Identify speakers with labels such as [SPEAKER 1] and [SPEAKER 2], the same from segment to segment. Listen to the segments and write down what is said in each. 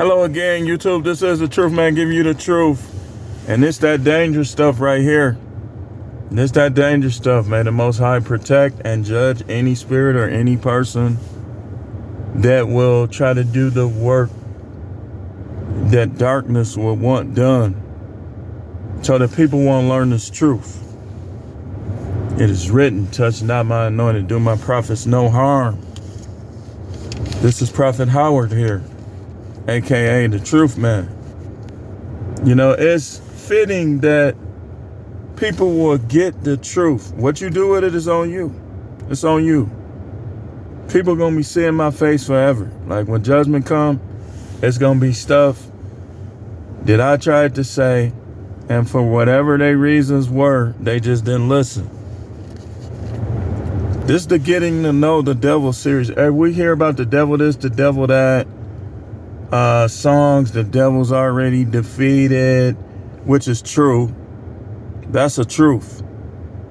[SPEAKER 1] Hello again, YouTube. This is the Truth Man giving you the truth. And it's that dangerous stuff right here. It's that dangerous stuff, man. The Most High protect and judge any spirit or any person that will try to do the work that darkness will want done, so that people won't learn this truth. It is written, touch not my anointed, do my prophets no harm. This is Prophet Howard here, aka the Truth Man. You know, it's fitting that people will get the truth. What you do with it is on you. It's on you. People gonna be seeing my face forever. Like when judgment come, it's gonna be stuff that I tried to say, and for whatever their reasons were, they just didn't listen. This is the Getting to Know the Devil series. We hear about the devil this, the devil that, songs, the devil's already defeated, which is true. That's a truth.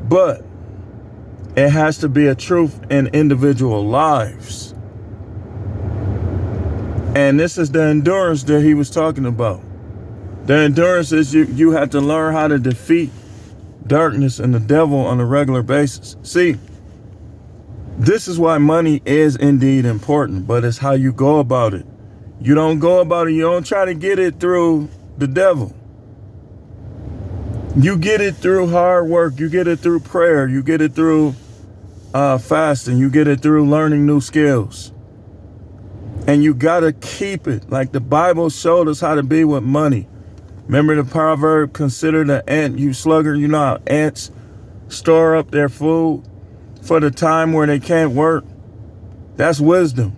[SPEAKER 1] But it has to be a truth in individual lives. And this is the endurance that he was talking about. The endurance is you have to learn how to defeat darkness and the devil on a regular basis. See, this is why money is indeed important, but it's how you go about it. You don't go about it, you don't try to get it through the devil. You get it through hard work, you get it through prayer, you get it through fasting, you get it through learning new skills. And you gotta keep it. Like the Bible showed us how to be with money. Remember the proverb, consider the ant, you sluggard. You know how ants store up their food for the time where they can't work? That's wisdom.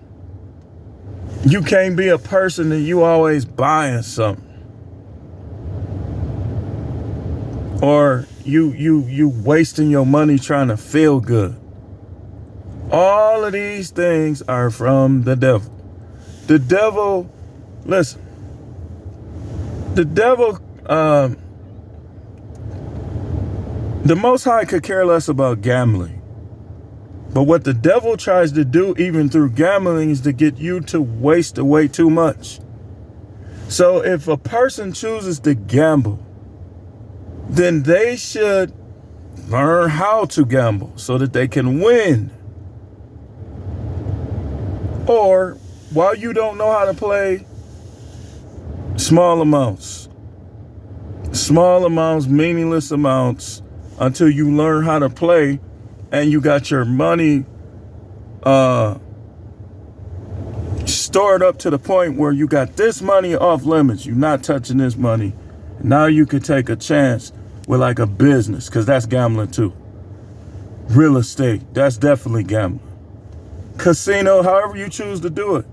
[SPEAKER 1] You can't be a person that you always buying something. Or you wasting your money trying to feel good. All of these things are from the devil. The devil, listen, the devil, the Most High could care less about gambling. But what the devil tries to do, even through gambling, is to get you to waste away too much. So if a person chooses to gamble, then they should learn how to gamble so that they can win. Or while you don't know how to play, small amounts, meaningless amounts, until you learn how to play and you got your money stored up to the point where you got this money off limits. You're not touching this money. Now you could take a chance with like a business, because that's gambling too. Real estate, that's definitely gambling. Casino, however you choose to do it.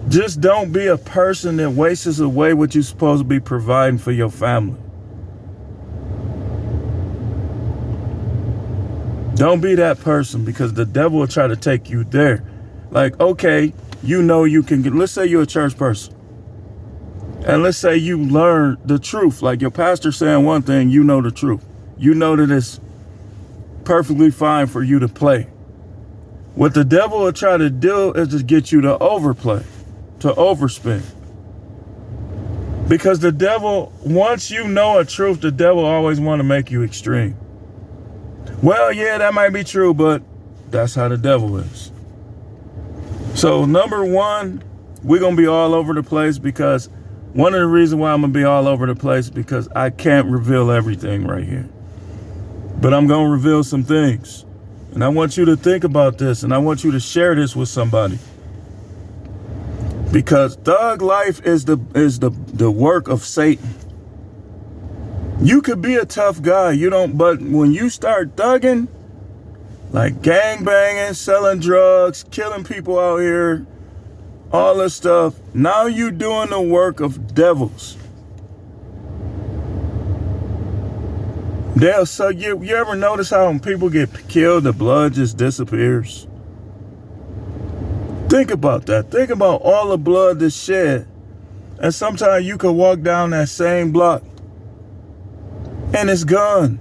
[SPEAKER 1] Just don't be a person that wastes away what you're supposed to be providing for your family. Don't be that person, because the devil will try to take you there. Like, okay, you know you can get, let's say you're a church person. And let's say you learn the truth. Like your pastor saying one thing, you know the truth. You know that it's perfectly fine for you to play. What the devil will try to do is to get you to overplay, to overspend. Because the devil, once you know a truth, the devil always want to make you extreme. Well, yeah, that might be true, but that's how the devil is. So number one, we're going to be all over the place, because one of the reasons why I'm going to be all over the place, because I can't reveal everything right here. But I'm going to reveal some things. And I want you to think about this, and I want you to share this with somebody. Because thug life is the work of Satan. You could be a tough guy, but when you start thugging, like gang banging, selling drugs, killing people out here, all this stuff, now you doing the work of devils. So you ever notice how when people get killed, the blood just disappears? Think about that. Think about all the blood that's shed. And sometimes you could walk down that same block and it's gone.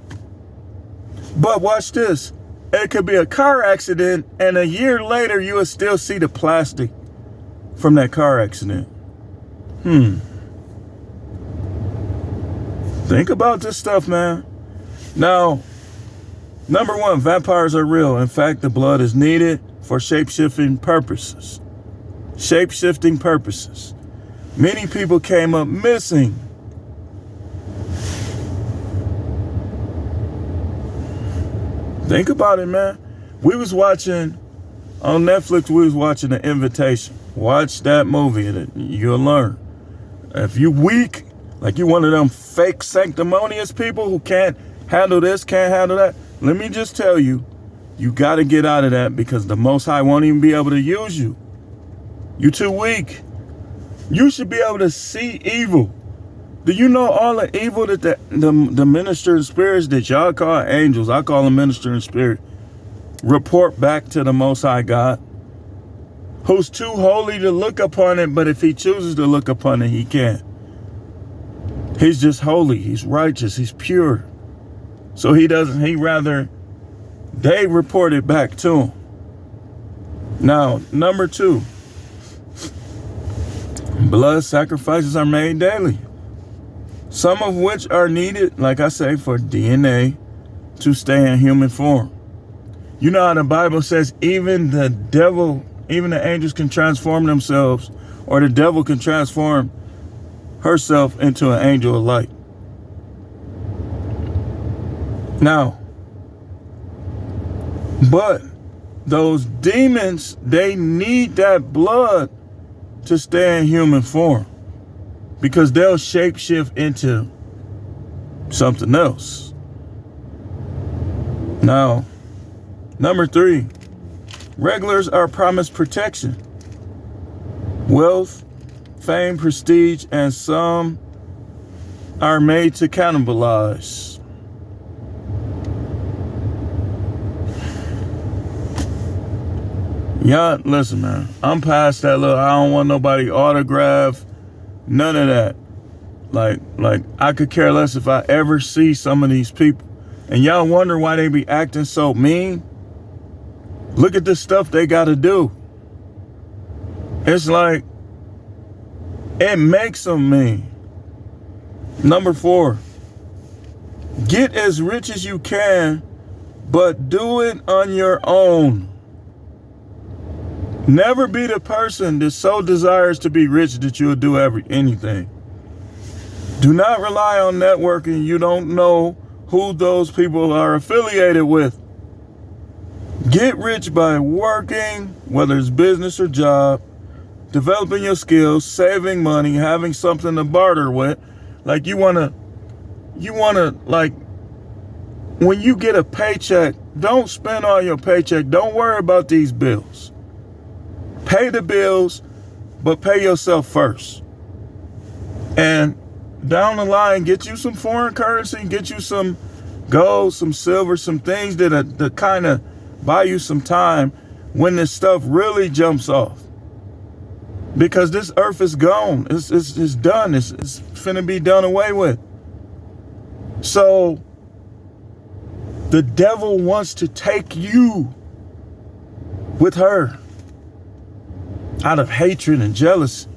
[SPEAKER 1] But watch this. It could be a car accident, and a year later, you will still see the plastic from that car accident. Think about this stuff, man. Now, number one, vampires are real. In fact, the blood is needed for shape-shifting purposes. Shape-shifting purposes. Many people came up missing. Think about it, man. We was watching on Netflix, we was watching The Invitation. Watch that movie and you'll learn. If you weak, like you one of them fake sanctimonious people who can't handle this, can't handle that, let me just tell you, you got to get out of that because the Most High won't even be able to use you. You too weak. You should be able to see evil. Do you know all the evil that the ministering spirits that y'all call angels, I call them ministering spirit, report back to the Most High God, who's too holy to look upon it, but if he chooses to look upon it, he can. He's just holy. He's righteous. He's pure. So they report it back to him. Now, number two, blood sacrifices are made daily. Some of which are needed, like I say, for DNA to stay in human form. You know how the Bible says even the angels can transform themselves, or the devil can transform herself into an angel of light. Now, but those demons, they need that blood to stay in human form because they'll shapeshift into something else. Now, number three, regulars are promised protection, wealth, fame, prestige, and some are made to cannibalize. Yeah, listen, man. I'm past that little, I don't want nobody autograph, none of that. Like I could care less if I ever see some of these people. And y'all wonder why they be acting so mean? Look at the stuff they got to do. It's like, it makes them mean. Number four, get as rich as you can, but do it on your own. Never be the person that so desires to be rich that you'll do anything. Do not rely on networking. You don't know who those people are affiliated with. Get rich by working, whether it's business or job, developing your skills, saving money, having something to barter with. Like you wanna like, when you get a paycheck, don't spend all your paycheck. Don't worry about these bills. Pay the bills, but pay yourself first. And down the line, get you some foreign currency, get you some gold, some silver, some things that kind of buy you some time when this stuff really jumps off. Because this earth is gone. It's done. It's finna be done away with. So the devil wants to take you with her out of hatred and jealousy.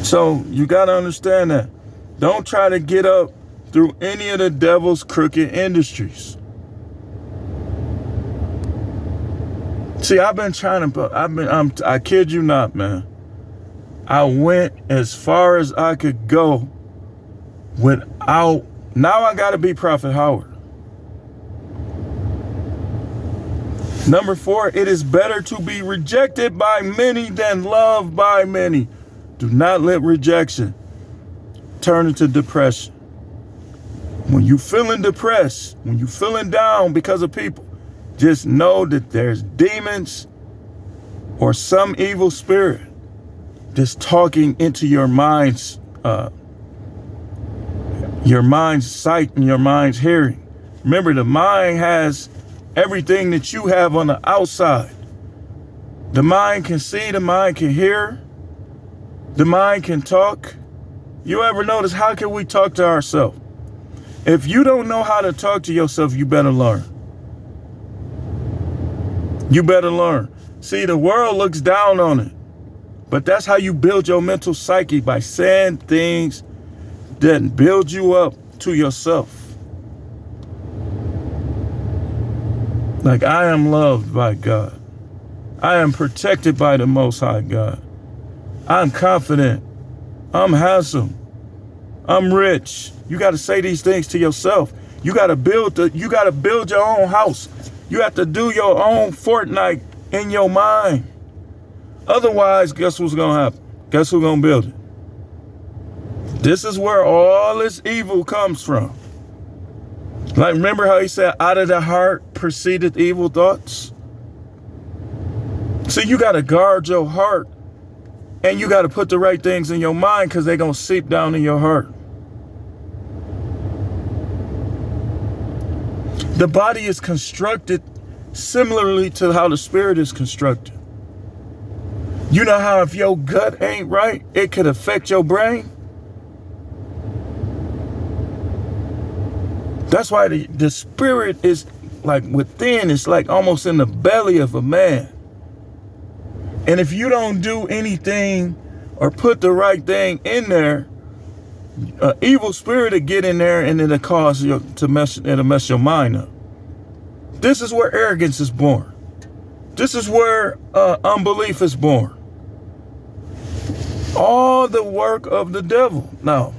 [SPEAKER 1] So you got to understand that. Don't try to get up through any of the devil's crooked industries. See, I kid you not, man. I went as far as I could go now I got to be Prophet Howard. Number four, it is better to be rejected by many than loved by many. Do not let rejection turn into depression. When you feeling depressed, when you feeling down because of people, just know that there's demons or some evil spirit that's talking into your mind's sight and your mind's hearing. Remember, the mind has everything that you have on the outside. The mind can see, the mind can hear, the mind can talk. You ever notice, how can we talk to ourselves? If you don't know how to talk to yourself, you better learn. You better learn. See, the world looks down on it. But that's how you build your mental psyche, by saying things that build you up to yourself. Like, I am loved by God. I am protected by the Most High God. I'm confident. I'm handsome. I'm rich. You got to say these things to yourself. You got to build your own house. You have to do your own Fortnite in your mind. Otherwise, guess what's going to happen? Guess who's going to build it? This is where all this evil comes from. Like, remember how he said, out of the heart proceedeth evil thoughts? So you got to guard your heart, and you got to put the right things in your mind, because they're going to seep down in your heart. The body is constructed similarly to how the spirit is constructed. You know how if your gut ain't right, it could affect your brain? That's why the spirit is like within, it's like almost in the belly of a man. And if you don't do anything or put the right thing in there, an evil spirit will get in there, and it'll cause you to mess your mind up. This is where arrogance is born. This is where unbelief is born. All the work of the devil. Now,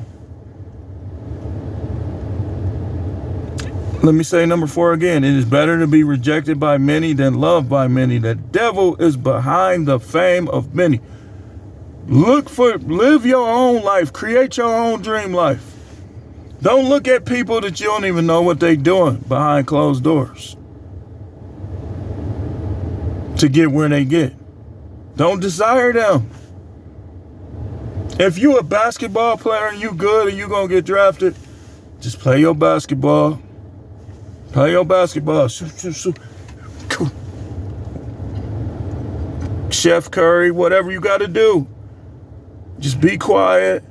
[SPEAKER 1] let me say number 4 again. It is better to be rejected by many than loved by many. The devil is behind the fame of many. Live your own life. Create your own dream life. Don't look at people that you don't even know what they're doing behind closed doors to get where they get. Don't desire them. If you a basketball player and you good and you gonna get drafted, just play your basketball. Play your basketball. Chef Curry, whatever you got to do. Just be quiet.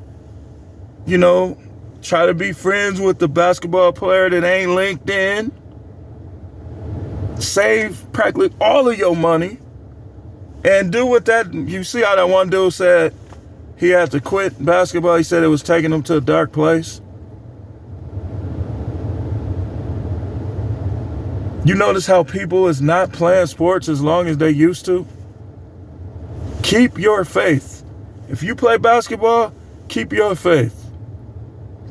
[SPEAKER 1] You know, try to be friends with the basketball player that ain't linked in. Save practically all of your money. And do what that, you see how that one dude said he had to quit basketball. He said it was taking him to a dark place. You notice how people is not playing sports as long as they used to? Keep your faith. If you play basketball, keep your faith.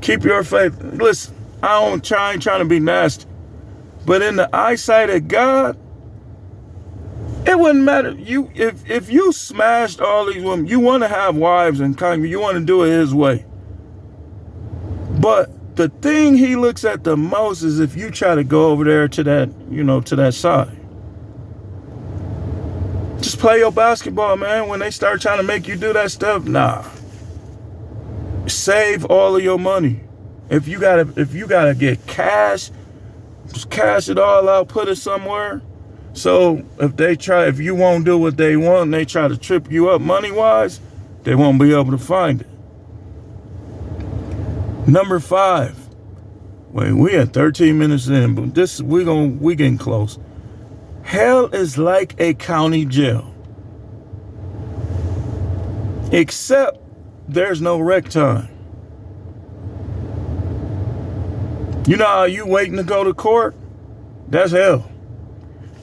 [SPEAKER 1] Keep your faith. Listen, I ain't trying to be nasty, but in the eyesight of God, it wouldn't matter. If you smashed all these women, you want to have wives and you want to do it his way. But the thing he looks at the most is if you try to go over there to that, to that side. Just play your basketball, man. When they start trying to make you do that stuff, nah. Save all of your money. If you gotta get cash, just cash it all out, put it somewhere. So if you won't do what they want and they try to trip you up money-wise, they won't be able to find it. Number 5. Wait, we at 13 minutes in, but we getting close. Hell is like a county jail. Except there's no rec time. You know how you waiting to go to court? That's hell.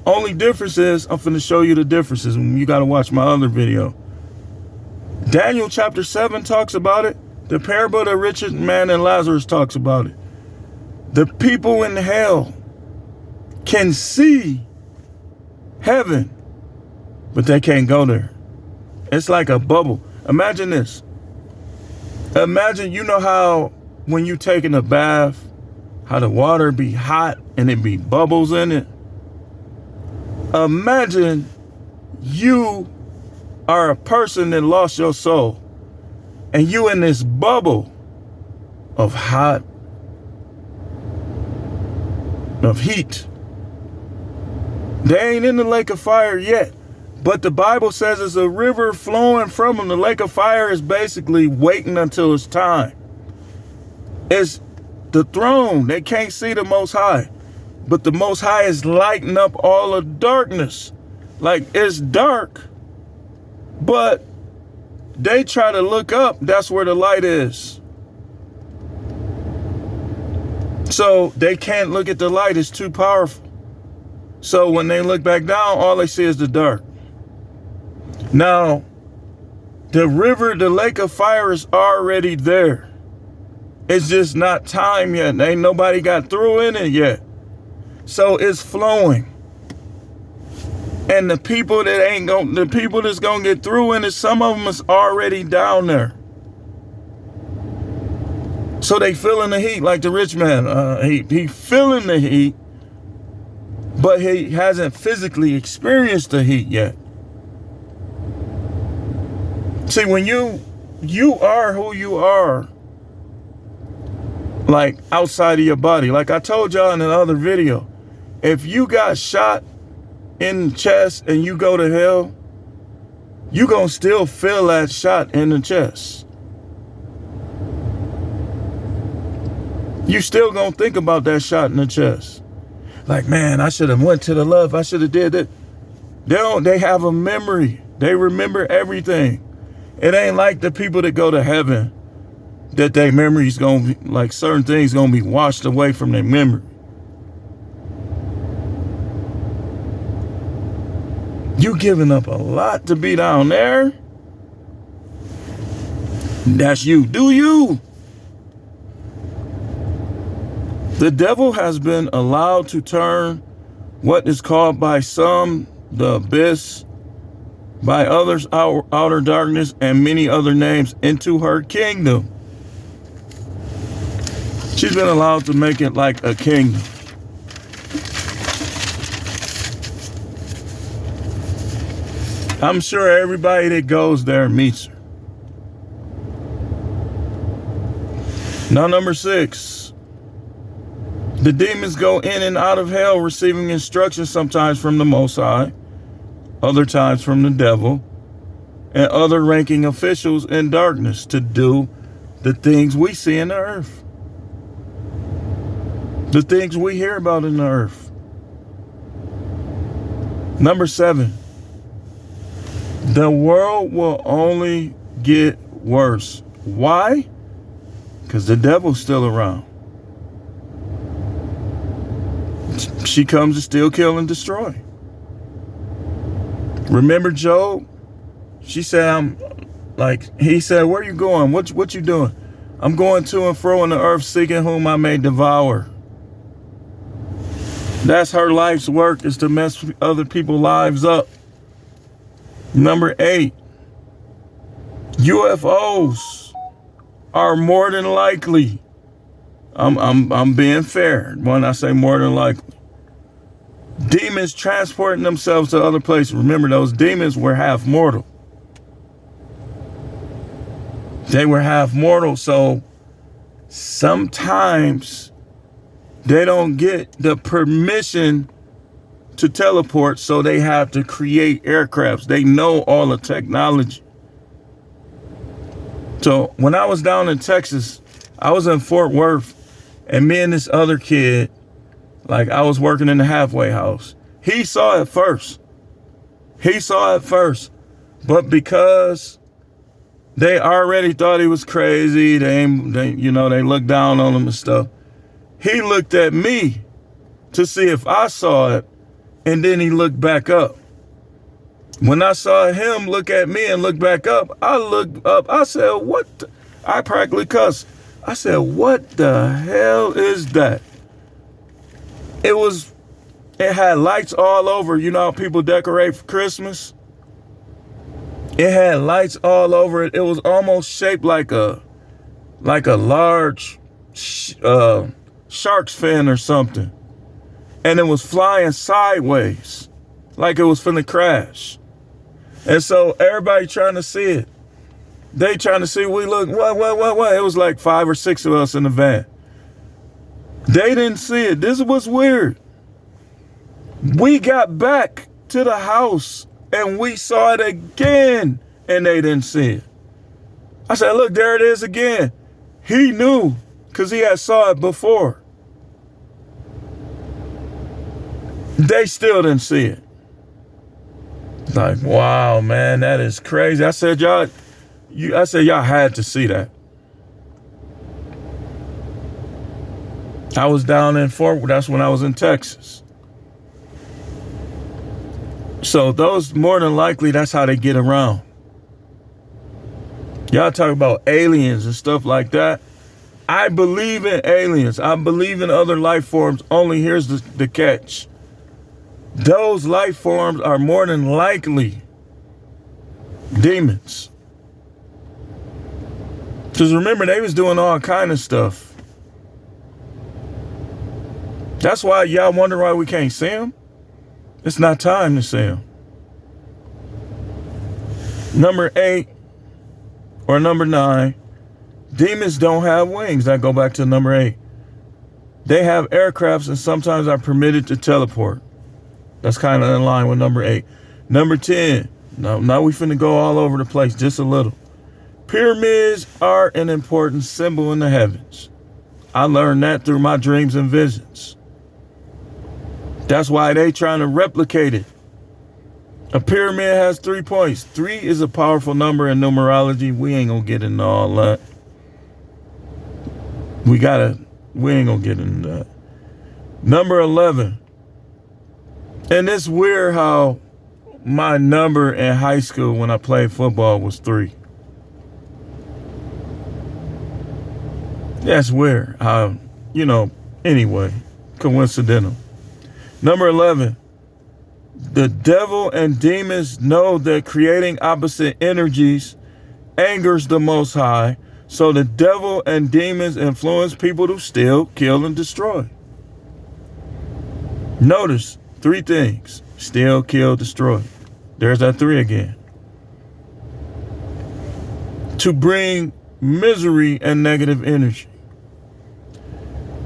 [SPEAKER 1] Only difference is, I'm finna show you the differences. You gotta watch my other video. Daniel chapter 7 talks about it. The parable of the rich man and Lazarus talks about it. The people in hell can see heaven, but they can't go there. It's like a bubble. Imagine this. Imagine, you know how when you taking a bath, how the water be hot and it be bubbles in it? Imagine you are a person that lost your soul, and you in this bubble of heat. They ain't in the lake of fire yet, but the Bible says there's a river flowing from them. The lake of fire is basically waiting until it's time. It's the throne. They can't see the Most High, but the Most High is lighting up all the darkness. Like, it's dark, but they try to look up, that's where the light is. So they can't look at the light, it's too powerful. So when they look back down, all they see is the dark. Now, the river, the lake of fire is already there. It's just not time yet. Ain't nobody got through in it yet. So it's flowing. And the people that's gonna get through in it, some of them is already down there. So they feeling the heat like the rich man. He feeling the heat, but he hasn't physically experienced the heat yet. See, when you are who you are, like outside of your body, like I told y'all in another video, if you got shot in the chest and you go to hell, you gonna still feel that shot in the chest. You still gonna think about that shot in the chest. Like, man, I should have went to the left. I should have did it. They have a memory. They remember everything. It ain't like the people that go to heaven that their memory's gonna be, like certain things gonna be washed away from their memory. You giving up a lot to be down there. That's you. Do you? The devil has been allowed to turn what is called by some the abyss, by others outer darkness, and many other names into her kingdom. She's been allowed to make it like a kingdom. I'm sure everybody that goes there meets her. Now, number 6. The demons go in and out of hell receiving instructions sometimes from the Most High, other times from the devil, and other ranking officials in darkness to do the things we see in the earth. The things we hear about in the earth. Number 7. The world will only get worse. Why? Because the devil's still around. She comes to steal, kill, and destroy. Remember Job? She said, he said, where you going? What you doing? I'm going to and fro in the earth, seeking whom I may devour. That's her life's work, is to mess other people's lives up. Number 8. UFOs are more than likely. I'm being fair when I say more than likely. Demons transporting themselves to other places. Remember, those demons were half mortal. They were half mortal, so sometimes they don't get the permission to teleport, so they have to create aircrafts. They know all the technology. So when I was down in Texas, I was in Fort Worth, and me and this other kid, like I was working in the halfway house. He saw it first. But because they already thought he was crazy, they looked down on him and stuff. He looked at me to see if I saw it, and then he looked back up. When I saw him look at me and look back up, I looked up. I said, what? I practically cussed. I said, what the hell is that? It had lights all over. You know how people decorate for Christmas? It had lights all over it. It was almost shaped like a large shark's fin or something. And it was flying sideways, like it was finna crash. And so everybody trying to see it. They trying to see, we look, what? It was like 5 or 6 of us in the van. They didn't see it. This was weird. We got back to the house and we saw it again and they didn't see it. I said, look, there it is again. He knew because he had saw it before. They still didn't see it. Like, wow, man, that is crazy. I said, y'all I said y'all had to see that. I was down in that's when I was in Texas. So those, more than likely, that's how they get around. Y'all talk about aliens and stuff like that. I believe in aliens. I believe in other life forms. Only here's the catch. Those life forms are more than likely demons. Because remember, they was doing all kind of stuff. That's why y'all wonder why we can't see them. It's not time to see them. Number 8 or number 9, demons don't have wings. I go back to number 8. They have aircrafts and sometimes are permitted to teleport. That's kind of in line with number 8. Number 10. Now we finna go all over the place just a little. Pyramids are an important symbol in the heavens. I learned that through my dreams and visions. That's why they trying to replicate it. A pyramid has 3 points. 3 is a powerful number in numerology. We ain't gonna get into all that. We ain't gonna get into that. Number 11. And it's weird how my number in high school when I played football was 3. That's weird. How, anyway, coincidental. Number 11. The devil and demons know that creating opposite energies angers the Most High. So the devil and demons influence people to steal, kill, and destroy. Notice 3 things. Steal, kill, destroy. There's that 3 again. To bring misery and negative energy.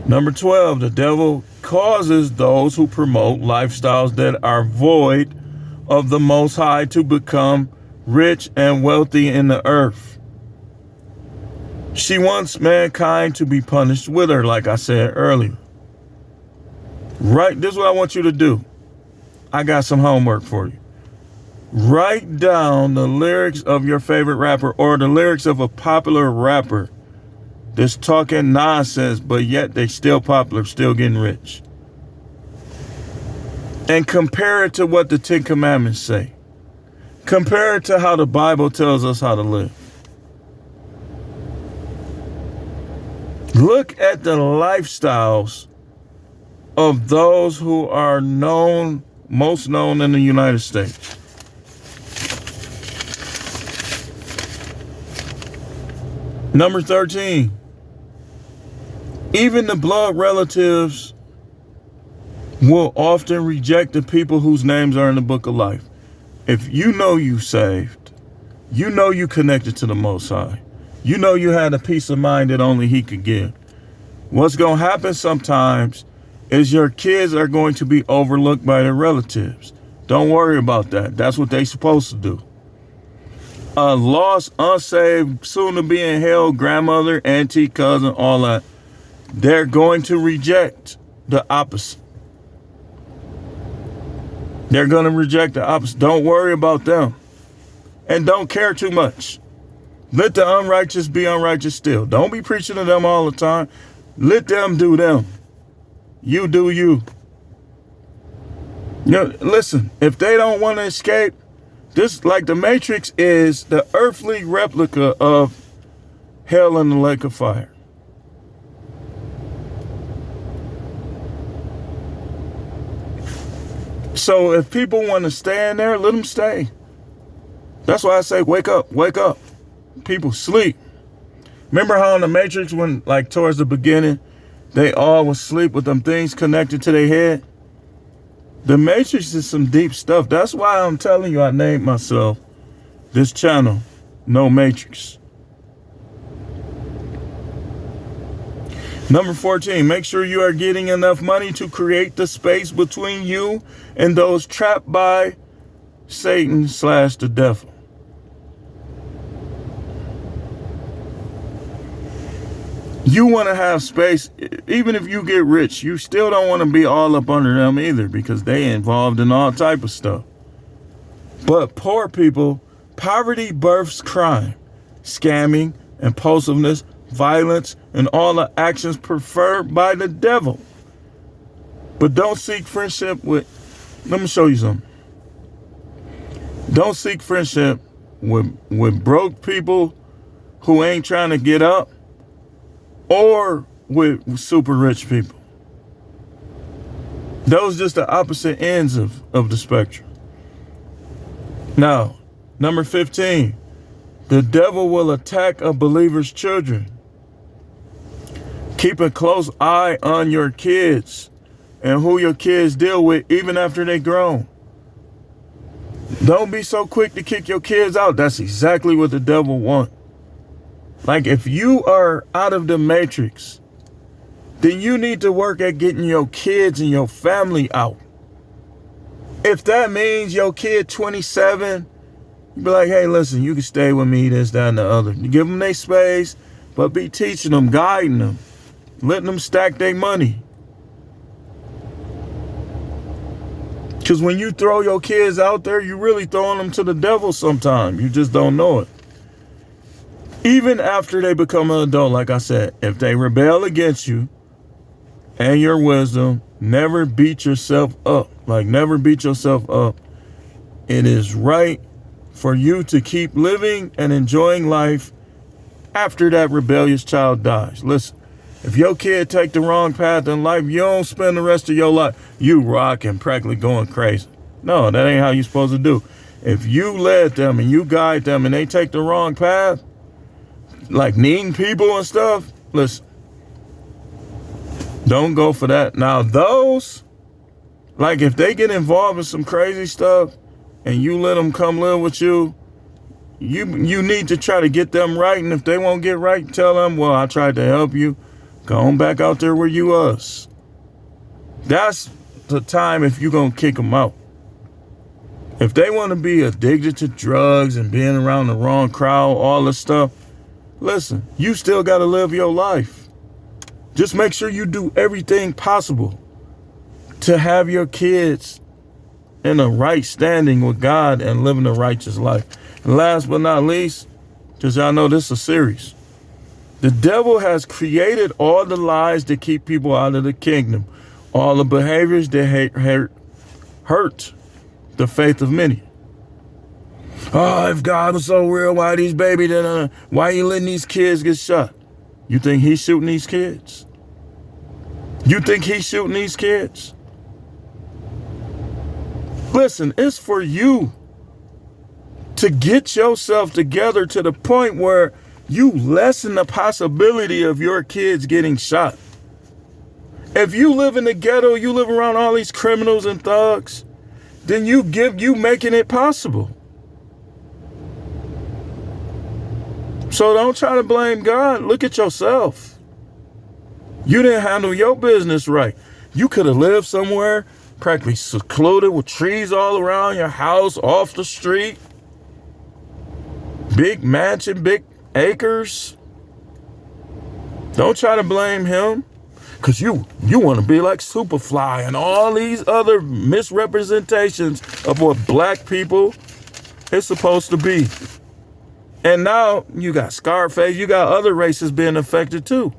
[SPEAKER 1] Number 12, the devil causes those who promote lifestyles that are void of the Most High to become rich and wealthy in the earth. She wants mankind to be punished with her, like I said earlier. Right, this is what I want you to do. I got some homework for you. Write down the lyrics of your favorite rapper or the lyrics of a popular rapper that's talking nonsense, but yet they still popular, still getting rich. And compare it to what the 10 Commandments say. Compare it to how the Bible tells us how to live. Look at the lifestyles of those who are most known in the United States. Number 13. Even the blood relatives will often reject the people whose names are in the book of life. If you know you saved, you know you connected to the Most High, you know you had a peace of mind that only He could give. What's going to happen sometimes is your kids are going to be overlooked by their relatives. Don't worry about that. That's what they're supposed to do. A lost, unsaved, soon to be in hell grandmother, auntie, cousin, all that. They're going to reject the opposite. They're going to reject the opposite. Don't worry about them. And don't care too much. Let the unrighteous be unrighteous still. Don't be preaching to them all the time. Let them do them. You do you. Listen, if they don't want to escape, this, like the Matrix, is the earthly replica of hell and the lake of fire. So if people want to stay in there, let them stay. That's why I say, wake up, wake up. People sleep. Remember how in the Matrix, when like towards the beginning, they all was asleep with them things connected to their head? The Matrix is some deep stuff. That's why I'm telling you, I named myself this channel, No Matrix. Number 14, make sure you are getting enough money to create the space between you and those trapped by Satan / the devil. You want to have space. Even if you get rich, you still don't want to be all up under them either, because they involved in all type of stuff. But poor people, poverty births crime. scamming, impulsiveness, violence, and all the actions preferred by the devil. But don't seek friendship with, let me show you something. Don't seek friendship with broke people who ain't trying to get up, or with super rich people. Those just the opposite ends of the spectrum. Now, number 15, the devil will attack a believer's children. Keep a close eye on your kids and who your kids deal with even after they grown. Don't be so quick to kick your kids out. That's exactly what the devil wants. Like, if you are out of the matrix, then you need to work at getting your kids and your family out. If that means your kid 27, you be like, hey, listen, you can stay with me, this, that, and the other. You give them their space, but be teaching them, guiding them, letting them stack their money. Because when you throw your kids out there, you really throwing them to the devil sometimes. You just don't know it. Even after they become an adult, like I said, if they rebel against you and your wisdom, never beat yourself up. Like, never beat yourself up. It is right for you to keep living and enjoying life after that rebellious child dies. Listen, if your kid take the wrong path in life, you don't spend the rest of your life you rocking, practically going crazy. No, that ain't how you're supposed to do. If you led them and you guide them and they take the wrong path, like needing people and stuff, listen, don't go for that. Now those, like if they get involved in some crazy stuff and you let them come live with you, you need to try to get them right. And if they won't get right, tell them, well, I tried to help you. Go on back out there where you was. That's the time if you're going to kick them out. If they want to be addicted to drugs and being around the wrong crowd, all this stuff, listen, you still got to live your life. Just make sure you do everything possible to have your kids in a right standing with God and living a righteous life. And last but not least, because y'all know this is a series, the devil has created all the lies that keep people out of the kingdom, all the behaviors that hurt the faith of many. Oh, if God was so real, why these babies, why you letting these kids get shot? You think he's shooting these kids? You think he's shooting these kids? Listen, it's for you to get yourself together to the point where you lessen the possibility of your kids getting shot. If you live in the ghetto, you live around all these criminals and thugs, then you making it possible. So don't try to blame God. Look at yourself. You didn't handle your business right. You could have lived somewhere practically secluded with trees all around your house, off the street. Big mansion, big acres. Don't try to blame him. Because you want to be like Superfly and all these other misrepresentations of what black people is supposed to be. And now you got Scarface, you got other races being affected too.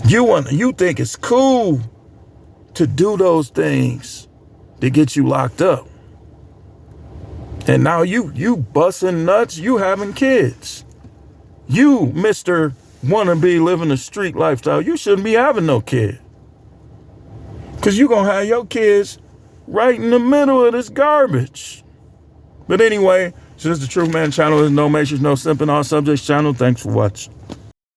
[SPEAKER 1] You think it's cool to do those things to get you locked up. And now you busting nuts, you having kids. You, Mr. Wannabe living a street lifestyle, you shouldn't be having no kid. Because you're going to have your kids right in the middle of this garbage. But anyway, since the Truth Man channel is no matrix, no simping, all subjects channel, thanks for watching.